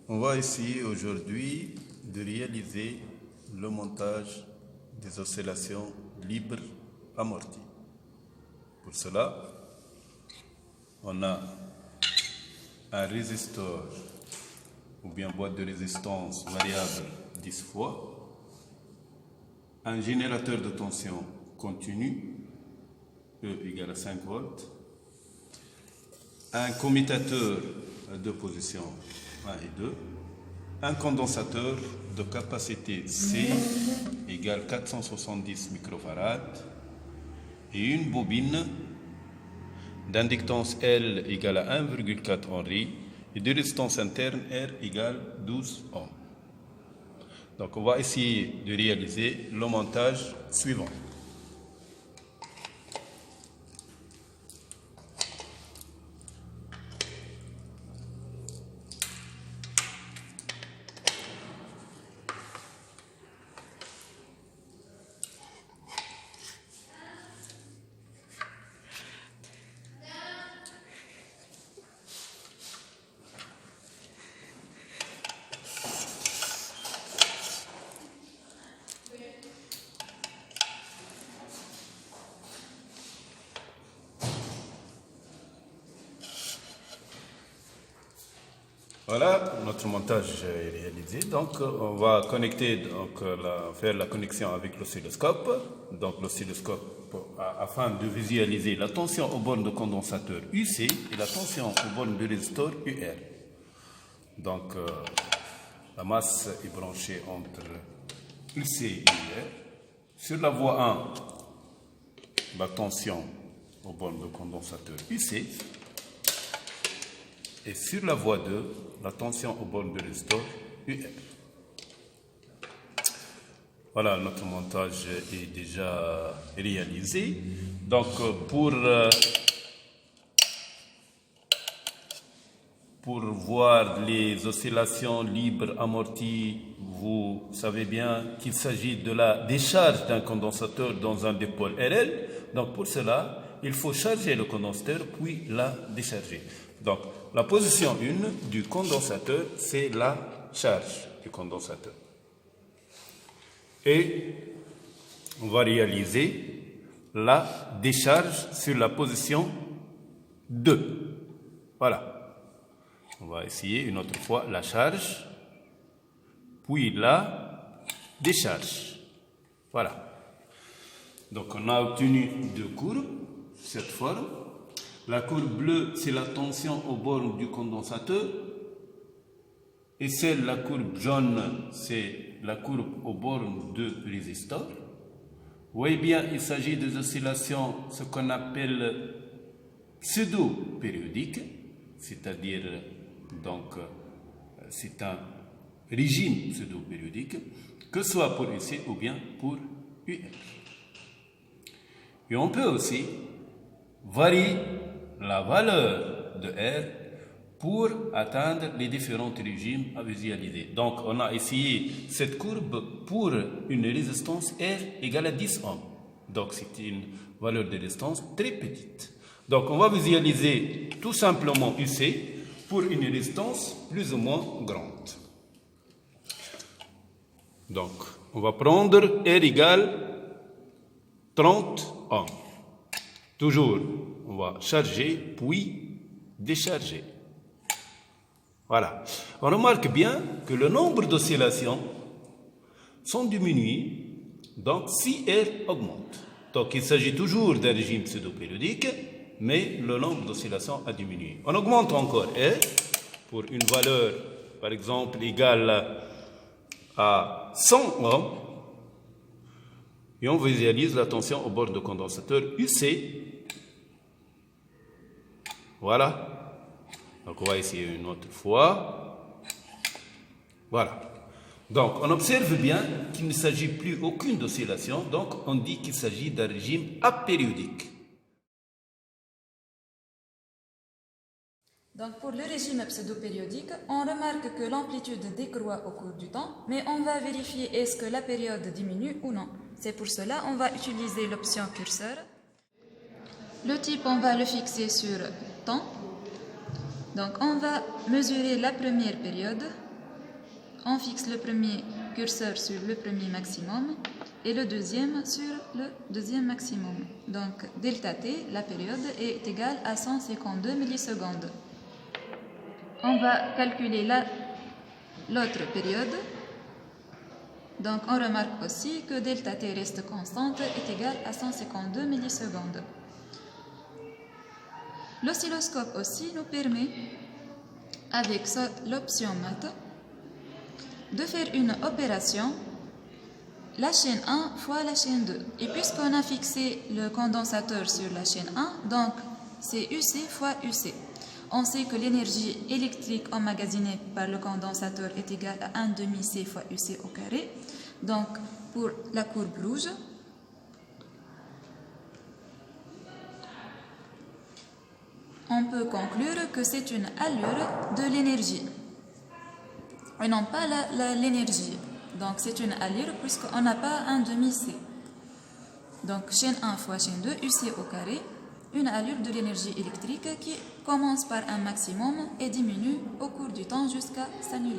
On va essayer aujourd'hui de réaliser le montage des oscillations libres amorties. Pour cela, on a un résisteur ou bien boîte de résistance variable 10 fois, un générateur de tension continue, E égale à 5 volts, un commutateur à deux positions 1 et 2, un condensateur de capacité C égale 470 microfarad et une bobine d'inductance L égale à 1,4 Henry et de résistance interne R égale 12 ohms. Donc on va essayer de réaliser le montage suivant. Voilà, notre montage est réalisé. Donc, on va connecter, faire la connexion avec l'oscilloscope. Donc, l'oscilloscope, afin de visualiser la tension aux bornes de condensateur UC et la tension aux bornes de résisteur UR. Donc, la masse est branchée entre UC et UR. Sur la voie 1, la tension aux bornes de condensateur UC. Et sur la voie 2, la tension aux bornes de résisteur UR. Voilà, notre montage est déjà réalisé. Donc, pour voir les oscillations libres amorties, vous savez bien qu'il s'agit de la décharge d'un condensateur dans un dipôle RL. Donc, pour cela, il faut charger le condensateur puis la décharger. Donc, la position 1 du condensateur, c'est la charge du condensateur. Et on va réaliser la décharge sur la position 2. Voilà. On va essayer une autre fois la charge, puis la décharge. Voilà. Donc, on a obtenu deux courbes, cette forme. La courbe bleue, c'est la tension aux bornes du condensateur. Et la courbe jaune, c'est la courbe aux bornes de résisteur. Vous voyez bien, il s'agit des oscillations, ce qu'on appelle pseudo-périodiques, c'est-à-dire, donc, c'est un régime pseudo-périodique, que ce soit pour UC ou bien pour UR. Et on peut aussi varier la valeur de R pour atteindre les différents régimes à visualiser. Donc, on a essayé cette courbe pour une résistance R égale à 10 ohms. Donc, c'est une valeur de résistance très petite. Donc, on va visualiser tout simplement UC pour une résistance plus ou moins grande. Donc, on va prendre R égale 30 ohms. Toujours, on va charger, puis décharger. Voilà. On remarque bien que le nombre d'oscillations sont diminuées, donc si R augmente. Donc il s'agit toujours d'un régime pseudo-périodique, mais le nombre d'oscillations a diminué. On augmente encore R pour une valeur, par exemple, égale à 100 ohms, et on visualise la tension au bord de condensateur UC. Voilà. Donc, on va essayer une autre fois. Voilà. Donc, on observe bien qu'il ne s'agit plus aucune oscillation. Donc, on dit qu'il s'agit d'un régime apériodique. Donc, pour le régime pseudo-périodique, on remarque que l'amplitude décroît au cours du temps, mais on va vérifier est-ce que la période diminue ou non. C'est pour cela qu'on va utiliser l'option curseur. Le type, on va le fixer sur temps. Donc, on va mesurer la première période on fixe le premier curseur sur le premier maximum et le deuxième sur le deuxième maximum. Donc, delta t, la période, est égale à 152 millisecondes. On va calculer l'autre période. Donc, on remarque aussi que delta t reste constante est égale à 152 millisecondes. L'oscilloscope aussi nous permet, avec l'option math, de faire une opération, la chaîne 1 fois la chaîne 2. Et puisqu'on a fixé le condensateur sur la chaîne 1, donc c'est UC fois UC. On sait que l'énergie électrique emmagasinée par le condensateur est égale à 1 demi C fois UC au carré. Donc, pour la courbe rouge, on peut conclure que c'est une allure de l'énergie et non pas l'énergie. Donc, c'est une allure puisqu'on n'a pas 1 demi C. Donc, chaîne 1 fois chaîne 2, UC au carré, une allure de l'énergie électrique qui commence par un maximum et diminue au cours du temps jusqu'à s'annuler.